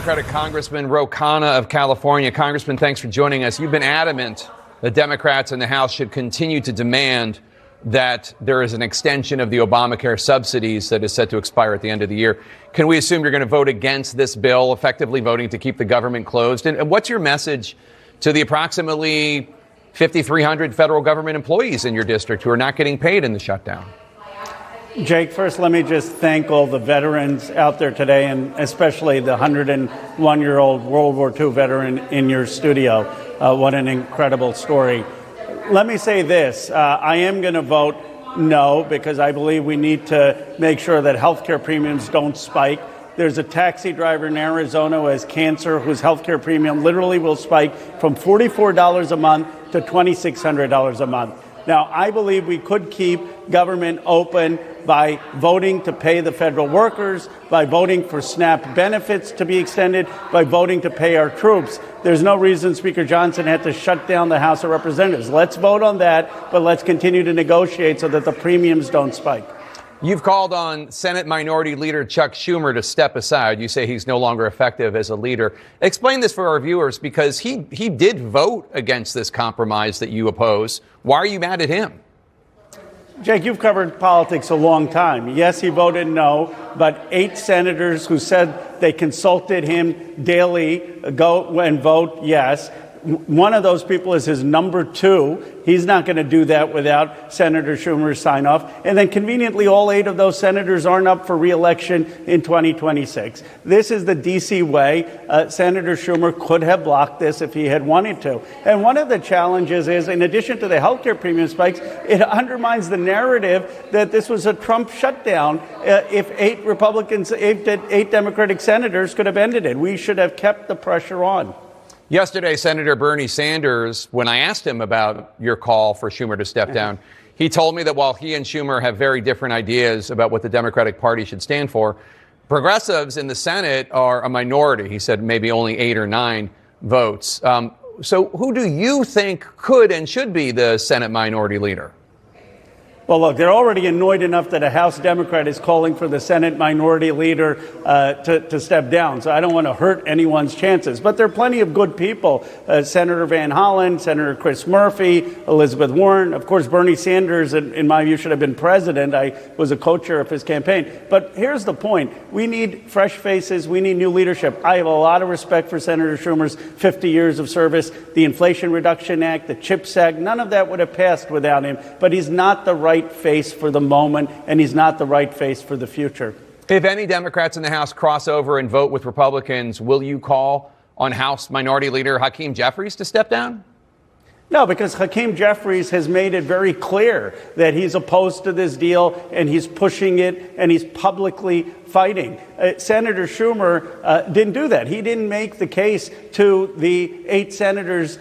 Democratic Congressman Khanna of California. Congressman, thanks for joining us. You've been adamant that Democrats in the House should continue to demand that there is an extension of the Obamacare subsidies that is set to expire at the end of the year. Can we assume you're going to vote against this bill, effectively voting to keep the government closed? And what's your message to the approximately 5,300 federal government employees in your district who are not getting paid in the shutdown? Jake, first, let me just thank all the veterans out there today, and especially the 101-year-old World War II veteran in your studio. What an incredible story. Let me say this. I am going to vote no because I believe we need to make sure that health care premiums don't spike. There's a taxi driver in Arizona who has cancer whose health care premium literally will spike from $44 a month to $2,600 a month. Now, I believe we could keep government open by voting to pay the federal workers, by voting for SNAP benefits to be extended, by voting to pay our troops. There's no reason Speaker Johnson had to shut down the House of Representatives. Let's vote on that, but let's continue to negotiate so that the premiums don't spike. You've called on Senate Minority Leader Chuck Schumer to step aside. You say he's no longer effective as a leader. Explain this for our viewers, because he did vote against this compromise that you oppose. Why are you mad at him? Jake, you've covered politics a long time. Yes, he voted no, but 8 senators who said they consulted him daily go and vote yes. One of those people is his number 2. He's not going to do that without Senator Schumer's sign off. And then conveniently, all 8 of those senators aren't up for re-election in 2026. This is the D.C. way. Senator Schumer could have blocked this if he had wanted to. And one of the challenges is, in addition to the health care premium spikes, it undermines the narrative that this was a Trump shutdown. If 8 Democratic senators could have ended it, we should have kept the pressure on. Yesterday, Senator Bernie Sanders, when I asked him about your call for Schumer to step down, he told me that while he and Schumer have very different ideas about what the Democratic Party should stand for, progressives in the Senate are a minority. He said maybe only 8 or 9 votes. So who do you think could and should be the Senate minority leader? Well, look, they're already annoyed enough that a House Democrat is calling for the Senate minority leader to step down. So I don't want to hurt anyone's chances. But there are plenty of good people. Senator Van Hollen, Senator Chris Murphy, Elizabeth Warren. Of course, Bernie Sanders, in my view, should have been president. I was a co-chair of his campaign. But here's the point. We need fresh faces. We need new leadership. I have a lot of respect for Senator Schumer's 50 years of service. The Inflation Reduction Act, the CHIPS Act, none of that would have passed without him. But he's not the right face for the moment, and he's not the right face for the future. If any Democrats in the House cross over and vote with Republicans, will you call on House Minority Leader Hakeem Jeffries to step down? No, because Hakeem Jeffries has made it very clear that he's opposed to this deal, and he's pushing it, and he's publicly fighting. Senator Schumer didn't do that. He didn't make the case to the 8 senators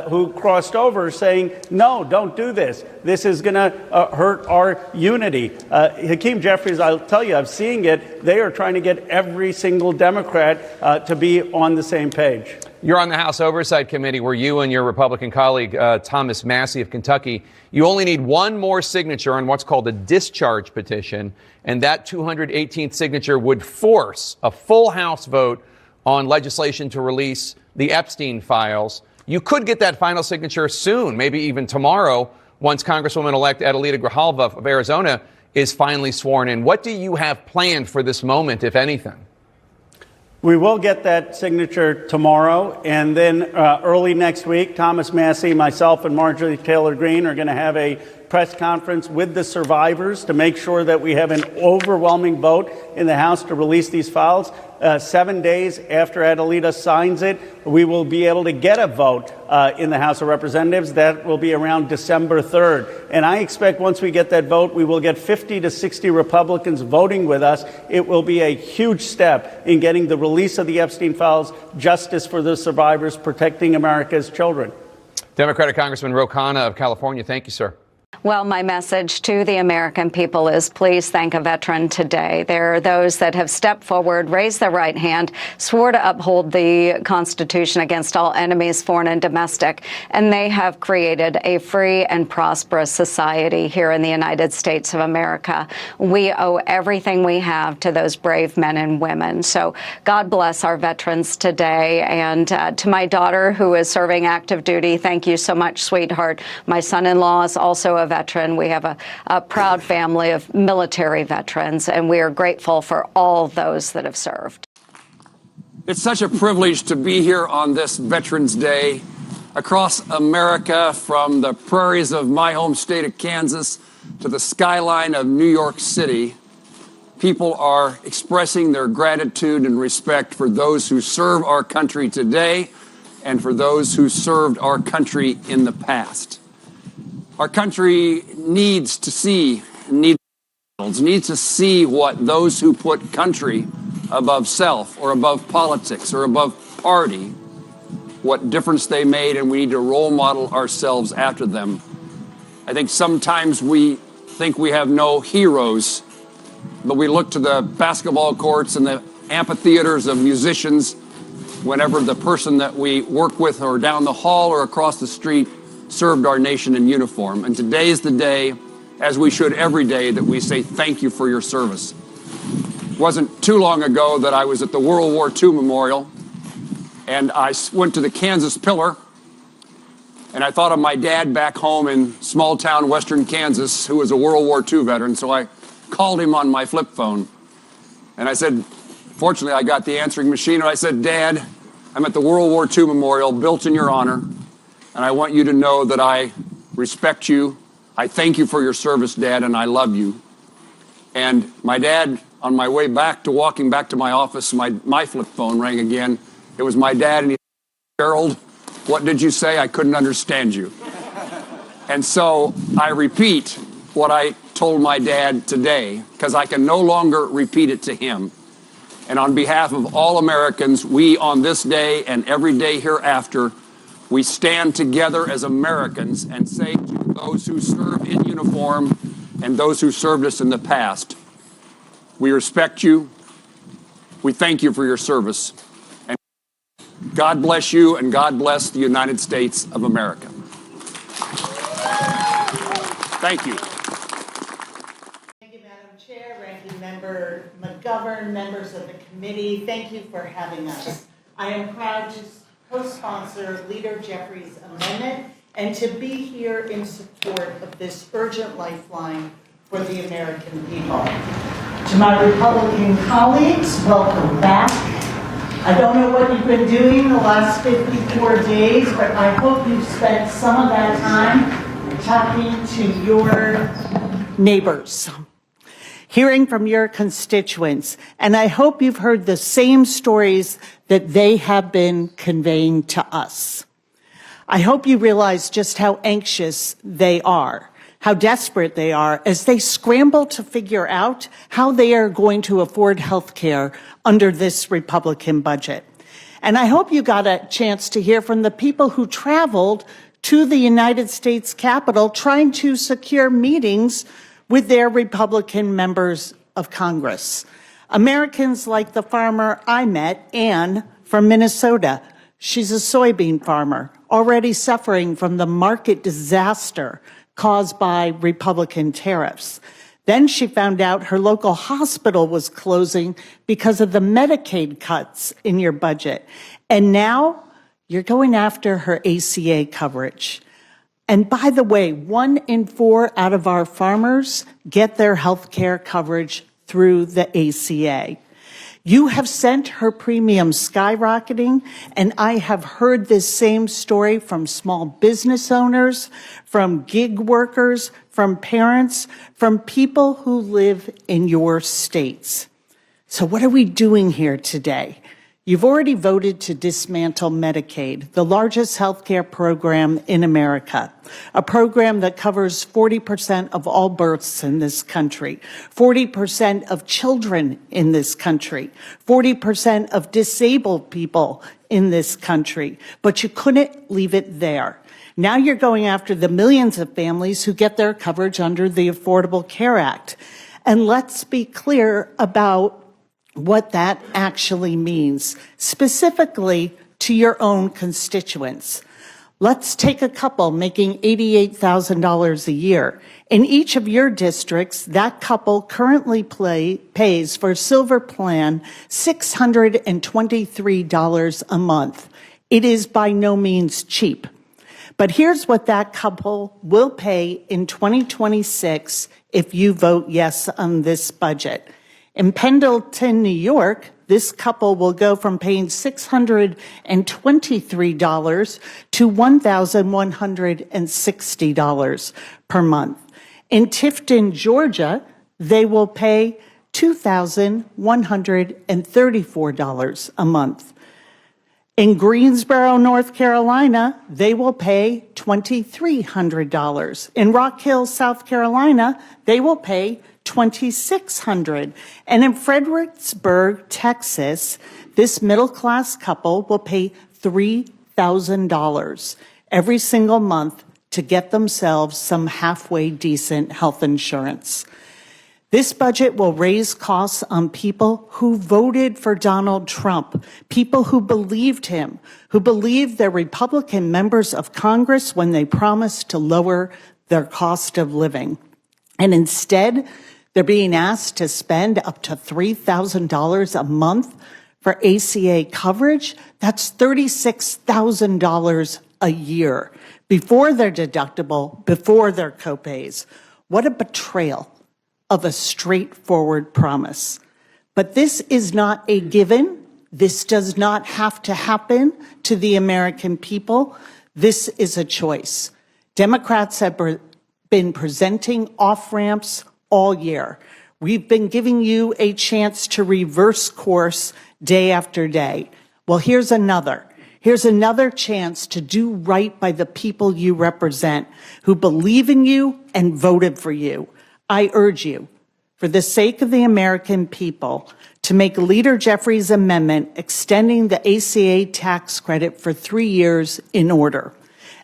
who crossed over saying, no, don't do this. This is going to hurt our unity. Hakeem Jeffries, I'll tell you, I'm seeing it. They are trying to get every single Democrat to be on the same page. You're on the House Oversight Committee, where you and your Republican colleague, Thomas Massie of Kentucky, you only need one more signature on what's called a discharge petition, and that 218th signature would force a full House vote on legislation to release the Epstein files. You could get that final signature soon, maybe even tomorrow, once Congresswoman-elect Adelita Grijalva of Arizona is finally sworn in. What do you have planned for this moment, if anything? We will get that signature tomorrow, and then early next week, Thomas Massie, myself, and Marjorie Taylor Greene are going to have a press conference with the survivors to make sure that we have an overwhelming vote in the House to release these files. 7 days after Adelita signs it, we will be able to get a vote in the House of Representatives. That will be around December 3rd. And I expect once we get that vote, we will get 50 to 60 Republicans voting with us. It will be a huge step in getting the release of the Epstein files, justice for the survivors, protecting America's children. Democratic Congressman Khanna of California, thank you, sir. Well, my message to the American people is please thank a veteran today. There are those that have stepped forward, raised their right hand, swore to uphold the Constitution against all enemies, foreign and domestic, and they have created a free and prosperous society here in the United States of America. We owe everything we have to those brave men and women. So God bless our veterans today. And to my daughter, who is serving active duty, thank you so much, sweetheart. My son-in-law is also a veteran. We have a proud family of military veterans, and we are grateful for all those that have served. It's such a privilege to be here on this Veterans Day across America, from the prairies of my home state of Kansas to the skyline of New York City. People are expressing their gratitude and respect for those who serve our country today and for those who served our country in the past. Our country needs to see what those who put country above self or above politics or above party, what difference they made, and we need to role model ourselves after them. I think sometimes we think we have no heroes, but we look to the basketball courts and the amphitheaters of musicians whenever the person that we work with or down the hall or across the street served our nation in uniform. And today is the day, as we should every day, that we say thank you for your service. It wasn't too long ago that I was at the World War II Memorial, and I went to the Kansas Pillar, and I thought of my dad back home in small town western Kansas, who was a World War II veteran, so I called him on my flip phone. And I said, fortunately I got the answering machine, and I said, Dad, I'm at the World War II Memorial, built in your honor, and I want you to know that I respect you. I thank you for your service, Dad, and I love you. And my dad, on my way back to walking back to my office, my flip phone rang again. It was my dad, and he said, Gerald, what did you say? I couldn't understand you. And so I repeat what I told my dad today, because I can no longer repeat it to him. And on behalf of all Americans, we on this day and every day hereafter, we stand together as Americans and say to those who serve in uniform and those who served us in the past, we respect you, we thank you for your service, and God bless you and God bless the United States of America. Thank you. Thank you, Madam Chair, Ranking Member McGovern, members of the committee. Thank you for having us. I am proud to co-sponsor Leader Jeffrey's amendment and to be here in support of this urgent lifeline for the American people. To my Republican colleagues, welcome back. I don't know what you've been doing the last 54 days, but I hope you've spent some of that time talking to your neighbors, hearing from your constituents, and I hope you've heard the same stories that they have been conveying to us. I hope you realize just how anxious they are, how desperate they are as they scramble to figure out how they are going to afford health care under this Republican budget. And I hope you got a chance to hear from the people who traveled to the United States Capitol trying to secure meetings with their Republican members of Congress. Americans like the farmer I met, Ann, from Minnesota. She's a soybean farmer, already suffering from the market disaster caused by Republican tariffs. Then she found out her local hospital was closing because of the Medicaid cuts in your budget. And now you're going after her ACA coverage. And by the way, 1 in 4 out of our farmers get their health care coverage through the ACA. You have sent her premium skyrocketing, and I have heard this same story from small business owners, from gig workers, from parents, from people who live in your states. So what are we doing here today? You've already voted to dismantle Medicaid, the largest healthcare program in America, a program that covers 40% of all births in this country, 40% of children in this country, 40% of disabled people in this country. But you couldn't leave it there. Now you're going after the millions of families who get their coverage under the Affordable Care Act. And let's be clear about what that actually means, specifically to your own constituents. Let's take a couple making $88,000 a year. In each of your districts, that couple currently pays for Silver Plan $623 a month. It is by no means cheap. But here's what that couple will pay in 2026 if you vote yes on this budget. In Pendleton, New York, this couple will go from paying $623 to $1,160 per month. In Tifton, Georgia, they will pay $2,134 a month. In Greensboro, North Carolina, they will pay $2,300. In Rock Hill, South Carolina, they will pay $2,600. And in Fredericksburg, Texas, this middle-class couple will pay $3,000 every single month to get themselves some halfway decent health insurance. This budget will raise costs on people who voted for Donald Trump, people who believed him, who believed their Republican members of Congress when they promised to lower their cost of living. And instead, they're being asked to spend up to $3,000 a month for ACA coverage. That's $36,000 a year before their deductible, before their copays. What a betrayal of a straightforward promise. But this is not a given. This does not have to happen to the American people. This is a choice. Democrats have been presenting off-ramps all year. We've been giving you a chance to reverse course day after day. Well, here's another. Here's another chance to do right by the people you represent, who believe in you and voted for you. I urge you, for the sake of the American people, to make Leader Jeffries' amendment extending the ACA tax credit for 3 years in order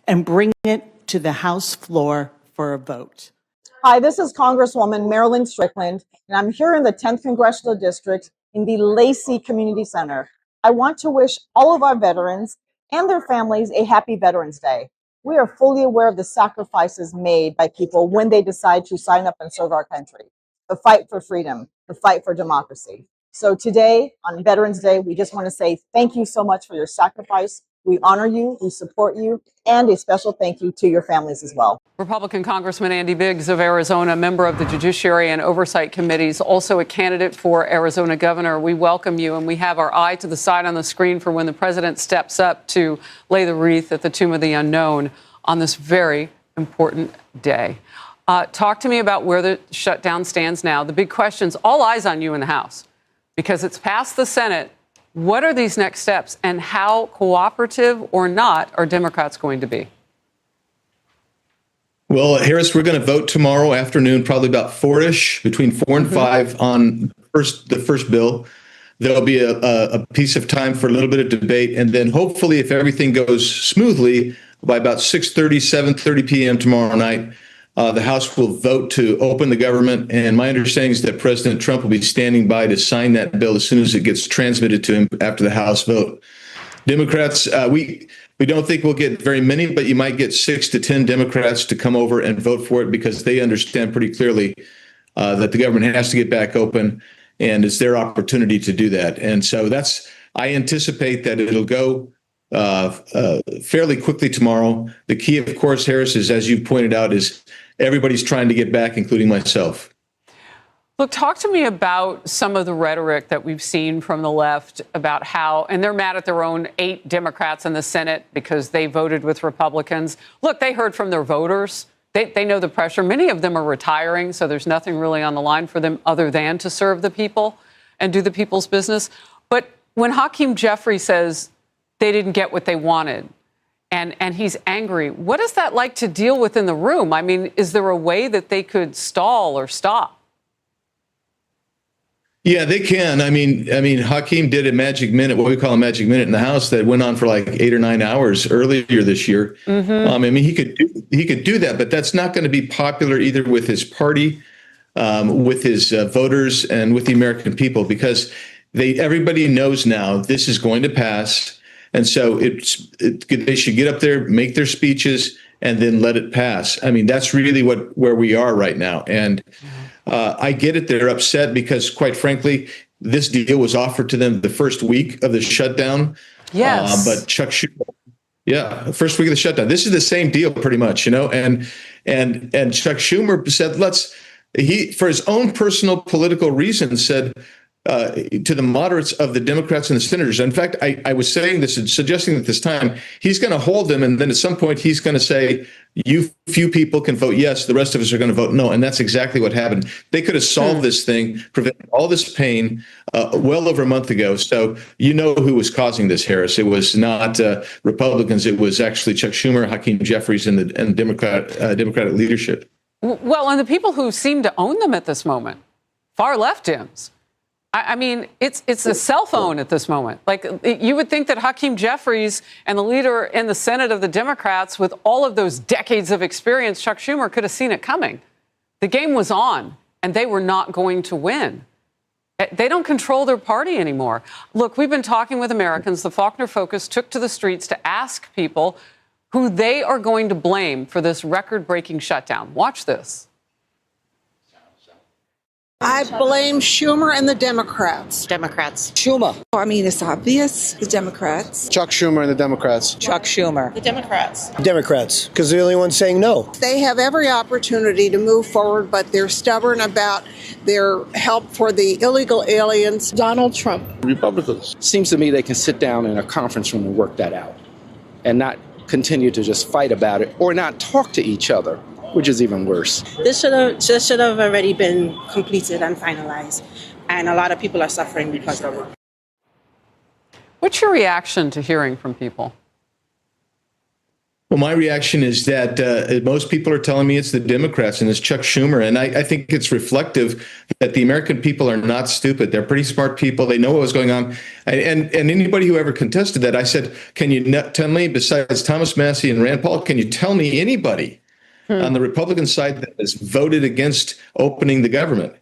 and bring it to the House floor for a vote. Hi, this is Congresswoman Marilyn Strickland, and I'm here in the 10th Congressional District in the Lacey Community Center. I want to wish all of our veterans and their families a happy Veterans Day. We are fully aware of the sacrifices made by people when they decide to sign up and serve our country. The fight for freedom, the fight for democracy. So today, on Veterans Day, we just want to say thank you so much for your sacrifice. We honor you, we support you, and a special thank you to your families as well. Republican Congressman Andy Biggs of Arizona, member of the Judiciary and Oversight Committees, also a candidate for Arizona governor. We welcome you, and we have our eye to the side on the screen for when the president steps up to lay the wreath at the Tomb of the Unknown on this very important day. Talk to me about where the shutdown stands now. The big questions, all eyes on you in the House, because it's passed the Senate. What are these next steps, and how cooperative or not are Democrats going to be? Well, Harris, we're going to vote tomorrow afternoon, probably about 4-ish, between 4 and 5 on the first bill. There'll be a piece of time for a little bit of debate. And then hopefully, if everything goes smoothly, by about 6:30, 7:30 p.m. tomorrow night, the House will vote to open the government. And my understanding is that President Trump will be standing by to sign that bill as soon as it gets transmitted to him after the House vote. Democrats, we don't think we'll get very many, but you might get 6 to 10 Democrats to come over and vote for it because they understand pretty clearly that the government has to get back open, and it's their opportunity to do that. And so I anticipate that it'll go fairly quickly tomorrow. The key, of course, Harris, is, as you pointed out, is everybody's trying to get back, including myself. Look, talk to me about some of the rhetoric that we've seen from the left about how, and they're mad at their own 8 Democrats in the Senate because they voted with Republicans. Look, they heard from their voters. They know the pressure. Many of them are retiring, so there's nothing really on the line for them other than to serve the people and do the people's business. But when Hakeem Jeffrey says they didn't get what they wanted, and he's angry, what is that like to deal with in the room? I mean, is there a way that they could stall or stop? Yeah, they can. I mean, Hakeem did a magic minute, what we call a magic minute in the House, that went on for like 8 or 9 hours earlier this year. I mean, he could do that, but that's not going to be popular either with his party, with his voters, and with the American people, because everybody knows now this is going to pass, and so they should get up there, make their speeches, and then let it pass. I mean, that's really where we are right now, and. I get it. They're upset because, quite frankly, this deal was offered to them the first week of the shutdown. Yes. But Chuck Schumer, first week of the shutdown. This is the same deal pretty much, and Chuck Schumer said, for his own personal political reasons, said to the moderates of the Democrats and the senators. In fact, I was saying this and suggesting that this time he's going to hold them, and then at some point he's going to say, you few people can vote yes, the rest of us are going to vote no. And that's exactly what happened. They could have solved this thing, prevented all this pain well over a month ago. So you know who was causing this, Harris. It was not Republicans. It was actually Chuck Schumer, Hakeem Jeffries, and the Democratic leadership. Well, and the people who seem to own them at this moment, far left Dems. I mean, it's a cell phone at this moment. Like, you would think that Hakeem Jeffries and the leader in the Senate of the Democrats, with all of those decades of experience, Chuck Schumer, could have seen it coming. The game was on, and they were not going to win. They don't control their party anymore. Look, we've been talking with Americans. The Faulkner Focus took to the streets to ask people who they are going to blame for this record-breaking shutdown. Watch this. I blame Schumer and the Democrats. Schumer. I mean, it's obvious. The Democrats. Chuck Schumer and the Democrats. Chuck Schumer. The Democrats. Democrats, because they're the only ones saying no. They have every opportunity to move forward, but they're stubborn about their help for the illegal aliens. Donald Trump. Republicans. Seems to me they can sit down in a conference room and work that out and not continue to just fight about it or not talk to each other, which is even worse. This should have already been completed and finalized, and a lot of people are suffering because of it. What's your reaction to hearing from people? Well, my reaction is that most people are telling me it's the Democrats and it's Chuck Schumer. And I think it's reflective that the American people are not stupid. They're pretty smart people. They know what was going on. And anybody who ever contested that, I said, can you tell me, besides Thomas Massie and Rand Paul, can you tell me anybody on the Republican side that has voted against opening the government?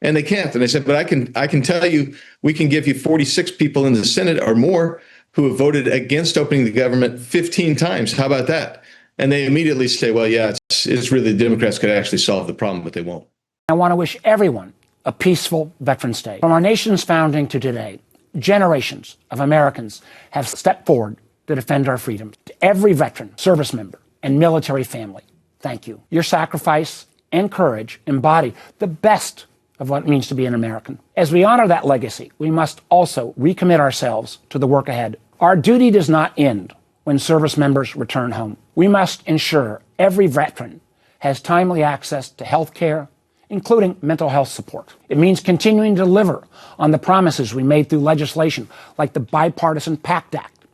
And they can't. And I said, but I can tell you, we can give you 46 people in the Senate or more who have voted against opening the government 15 times. How about that? And they immediately say, well, yeah, it's really the Democrats could actually solve the problem, but they won't. I want to wish everyone a peaceful Veterans Day. From our nation's founding to today, generations of Americans have stepped forward to defend our freedom. To every veteran, service member, and military family, thank you. Your sacrifice and courage embody the best of what it means to be an American. As we honor that legacy, we must also recommit ourselves to the work ahead. Our duty does not end when service members return home. We must ensure every veteran has timely access to health care, including mental health support. It means continuing to deliver on the promises we made through legislation like the Bipartisan PACT Act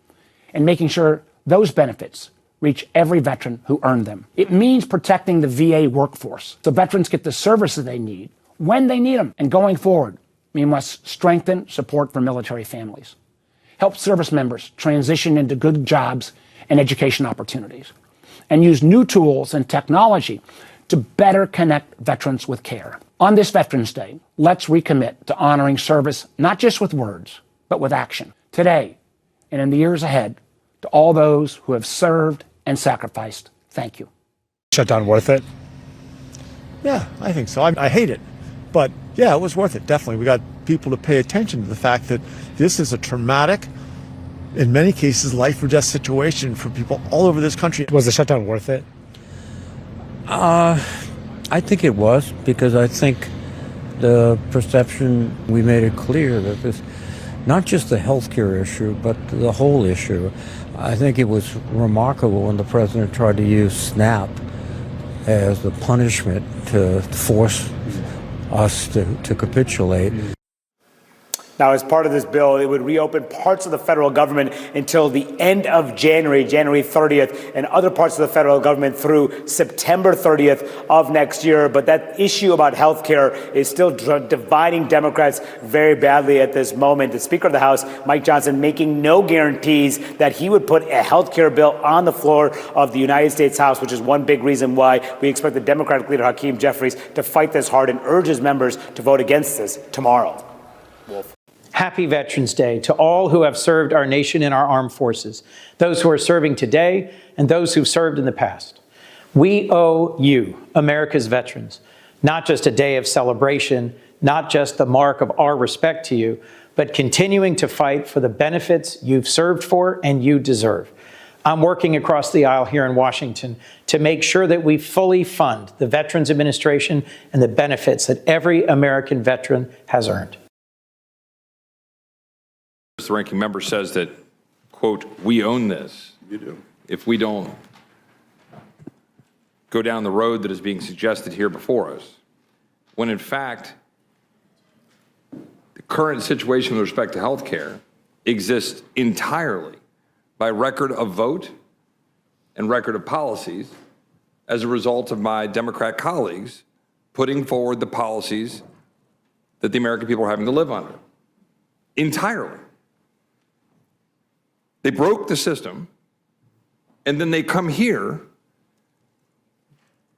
and making sure those benefits reach every veteran who earned them. It means protecting the VA workforce so veterans get the services they need when they need them. And going forward, we must strengthen support for military families, help service members transition into good jobs and education opportunities, and use new tools and technology to better connect veterans with care. On this Veterans Day, let's recommit to honoring service not just with words, but with action. Today, and in the years ahead, to all those who have served and sacrificed, thank you. Shutdown worth it? Yeah, I think so. I hate it. But yeah, it was worth it, definitely. We got people to pay attention to the fact that this is a traumatic, in many cases, life or death situation for people all over this country. Was the shutdown worth it? I think it was, because I think the perception, we made it clear that this, not just the healthcare issue, but the whole issue. I think it was remarkable when the president tried to use SNAP as the punishment to force us to capitulate. Now, as part of this bill, it would reopen parts of the federal government until the end of January 30th, and other parts of the federal government through September 30th of next year. But that issue about health care is still dividing Democrats very badly at this moment. The Speaker of the House, Mike Johnson, making no guarantees that he would put a health care bill on the floor of the United States House, which is one big reason why we expect the Democratic leader, Hakeem Jeffries, to fight this hard and urges members to vote against this tomorrow. Wolf. Happy Veterans Day to all who have served our nation in our armed forces, those who are serving today and those who've served in the past. We owe you, America's veterans, not just a day of celebration, not just the mark of our respect to you, but continuing to fight for the benefits you've served for and you deserve. I'm working across the aisle here in Washington to make sure that we fully fund the Veterans Administration and the benefits that every American veteran has earned. The ranking member says that, quote, we own this. You do. If we don't go down the road that is being suggested here before us, when in fact, the current situation with respect to health care exists entirely by record of vote and record of policies as a result of my Democrat colleagues putting forward the policies that the American people are having to live under. Entirely. They broke the system, and then they come here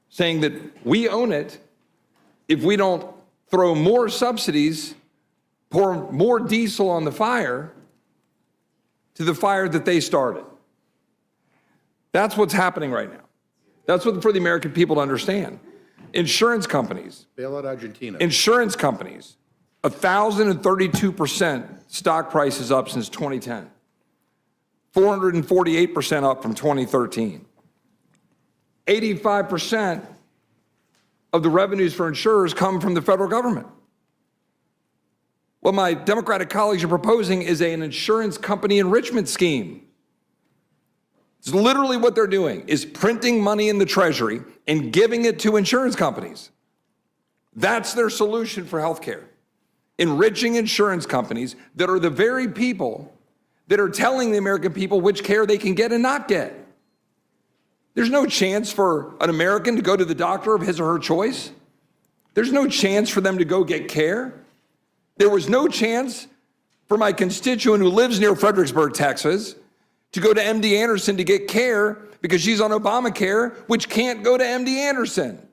saying that we own it if we don't throw more subsidies, pour more diesel on the fire, to the fire that they started. That's what's happening right now. That's what for the American people to understand. Insurance companies. Bail out Argentina. Insurance companies, 1,032% stock prices up since 2010. 448% up from 2013. 85% of the revenues for insurers come from the federal government. What my Democratic colleagues are proposing is an insurance company enrichment scheme. It's literally what they're doing, is printing money in the Treasury and giving it to insurance companies. That's their solution for healthcare. Enriching insurance companies that are the very people that are telling the American people which care they can get and not get. There's no chance for an American to go to the doctor of his or her choice. There's no chance for them to go get care. There was no chance for my constituent who lives near Fredericksburg, Texas, to go to MD Anderson to get care because she's on Obamacare, which can't go to MD Anderson.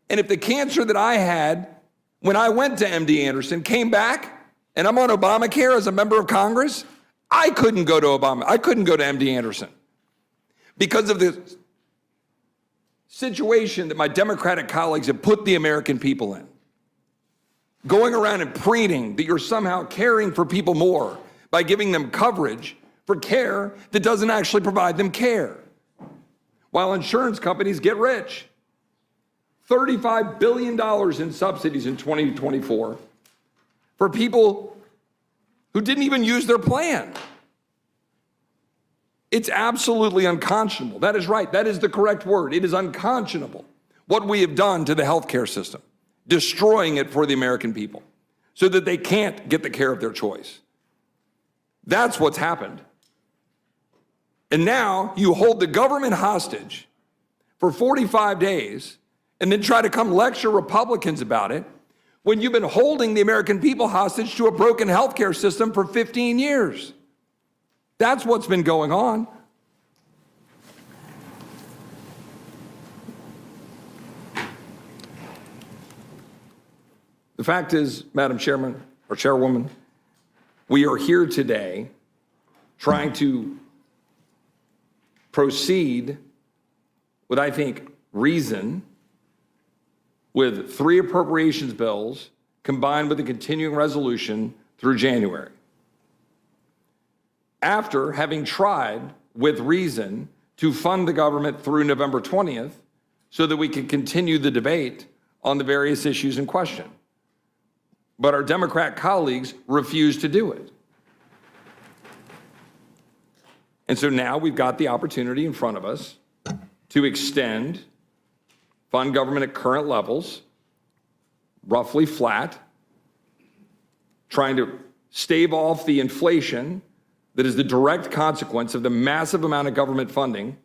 And if the cancer that I had when I went to MD Anderson came back and I'm on Obamacare as a member of Congress, I couldn't go to MD Anderson because of the situation that my Democratic colleagues have put the American people in. Going around and preening that you're somehow caring for people more by giving them coverage for care that doesn't actually provide them care. While insurance companies get rich. $35 billion in subsidies in 2024 for people who didn't even use their plan. It's absolutely unconscionable. That is right. That is the correct word. It is unconscionable what we have done to the healthcare system, destroying it for the American people so that they can't get the care of their choice. That's what's happened. And now you hold the government hostage for 45 days and then try to come lecture Republicans about it when you've been holding the American people hostage to a broken healthcare system for 15 years. That's what's been going on. The fact is, Madam Chairman or Chairwoman, we are here today trying to proceed with, I think, reason, with 3 appropriations bills combined with a continuing resolution through January. After having tried with reason to fund the government through November 20th so that we could continue the debate on the various issues in question. But our Democrat colleagues refused to do it. And so now we've got the opportunity in front of us to extend, fund government at current levels, roughly flat, trying to stave off the inflation that is the direct consequence of the massive amount of government funding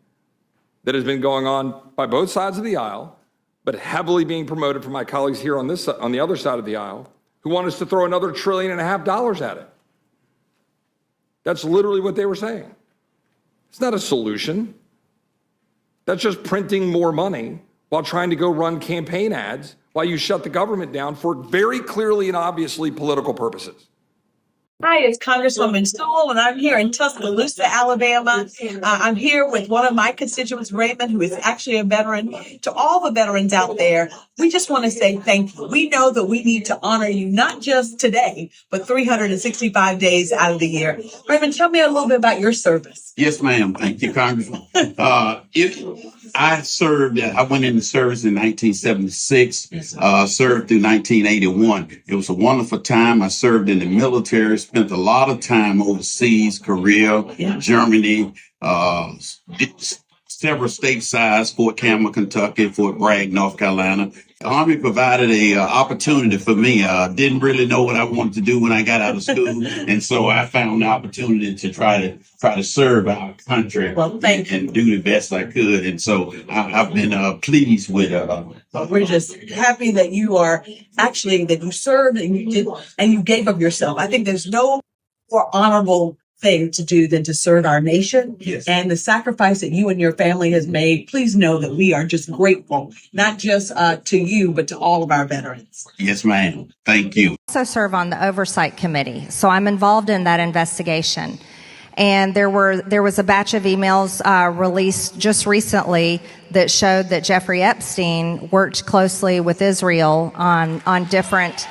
that has been going on by both sides of the aisle, but heavily being promoted from my colleagues here on the other side of the aisle, who want us to throw another $1.5 trillion at it. That's literally what they were saying. It's not a solution. That's just printing more money while trying to go run campaign ads while you shut the government down for very clearly and obviously political purposes. Hi, it's Congresswoman Sewell, and I'm here in Tuscaloosa, Alabama. I'm here with one of my constituents, Raymond, who is actually a veteran. To all the veterans out there, we just want to say thank you. We know that we need to honor you, not just today, but 365 days out of the year. Raymond, tell me a little bit about your service. Yes, ma'am. Thank you, Congressman. I went into service in 1976, served through 1981. It was a wonderful time. I served in the military, spent a lot of time overseas, Korea, Germany, several statesides, Fort Campbell, Kentucky, Fort Bragg, North Carolina. The Army provided a opportunity for me. Didn't really know what I wanted to do when I got out of school, and so I found the opportunity to try to serve our country and do the best I could. And so I've been pleased with it. We're just happy that you are that you served and you did and you gave of yourself. I think there's no more honorable thing to do than to serve our nation. Yes. And the sacrifice that you and your family has made. Please know that we are just grateful, not just to you, but to all of our veterans. Yes, ma'am. Thank you. I also serve on the Oversight Committee, so I'm involved in that investigation. And there was a batch of emails released just recently that showed that Jeffrey Epstein worked closely with Israel on different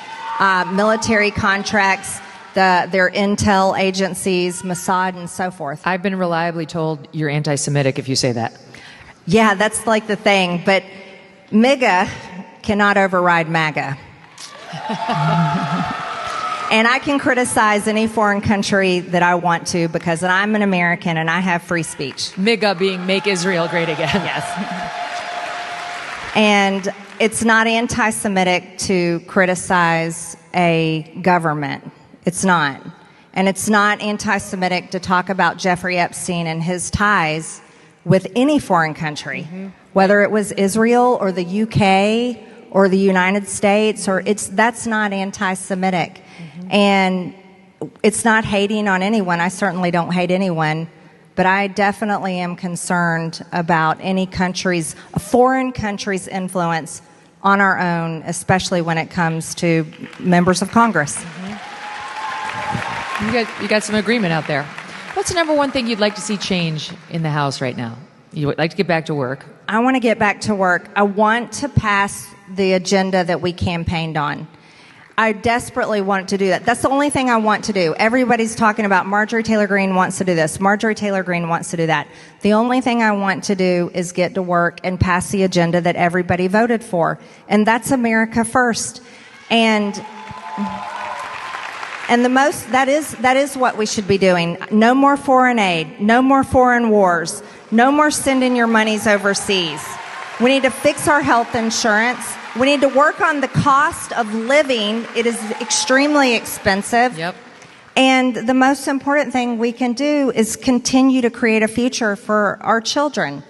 military contracts, their intel agencies, Mossad, and so forth. I've been reliably told you're anti-Semitic if you say that. Yeah, that's like the thing. But MAGA cannot override MAGA. And I can criticize any foreign country that I want to because I'm an American and I have free speech. MAGA being Make Israel Great Again. Yes. And it's not anti-Semitic to criticize a government. It's not. And it's not anti-Semitic to talk about Jeffrey Epstein and his ties with any foreign country, whether it was Israel or the UK or the United States, that's not anti-Semitic. And it's not hating on anyone. I certainly don't hate anyone, but I definitely am concerned about any foreign country's influence on our own, especially when it comes to members of Congress. You got some agreement out there. What's the number one thing you'd like to see change in the House right now? You would like to get back to work? I want to get back to work. I want to pass the agenda that we campaigned on. I desperately want to do that. That's the only thing I want to do. Everybody's talking about Marjorie Taylor Greene wants to do this. Marjorie Taylor Greene wants to do that. The only thing I want to do is get to work and pass the agenda that everybody voted for. And that's America first. And that is what we should be doing. No more foreign aid, no more foreign wars, no more sending your monies overseas. We need to fix our health insurance. We need to work on the cost of living. It is extremely expensive. Yep. And the most important thing we can do is continue to create a future for our children.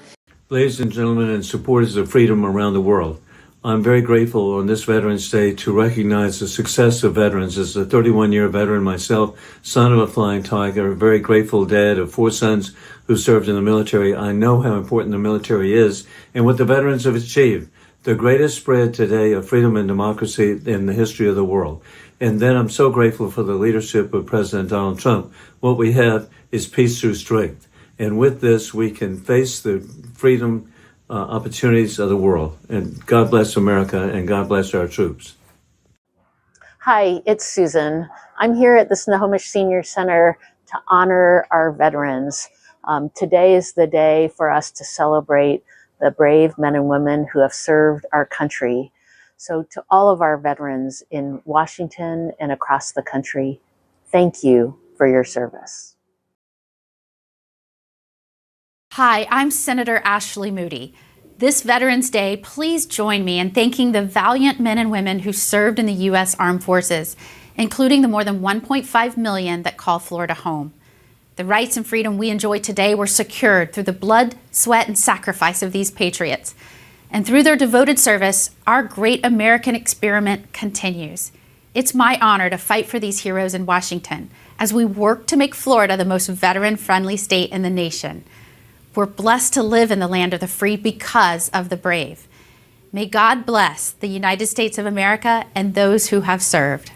Ladies and gentlemen and supporters of freedom around the world, I'm very grateful on this Veterans Day to recognize the success of veterans. As a 31-year veteran myself, son of a flying tiger, a very grateful dad of 4 sons who served in the military, I know how important the military is and what the veterans have achieved. The greatest spread today of freedom and democracy in the history of the world. And then I'm so grateful for the leadership of President Donald Trump. What we have is peace through strength. And with this, we can face the freedom opportunities of the world. And God bless America and God bless our troops. Hi, it's Suzan. I'm here at the Snohomish Senior Center to honor our veterans. Today is the day for us to celebrate the brave men and women who have served our country. So to all of our veterans in Washington and across the country, thank you for your service. Hi, I'm Senator Ashley Moody. This Veterans Day, please join me in thanking the valiant men and women who served in the U.S. Armed Forces. including the more than 1.5 million that call Florida home. The rights and freedom we enjoy today were secured through the blood, sweat, and sacrifice of these patriots. And through their devoted service, our great American experiment continues. It's my honor to fight for these heroes in Washington as we work to make Florida the most veteran-friendly state in the nation. We're blessed to live in the land of the free because of the brave. May God bless the United States of America and those who have served.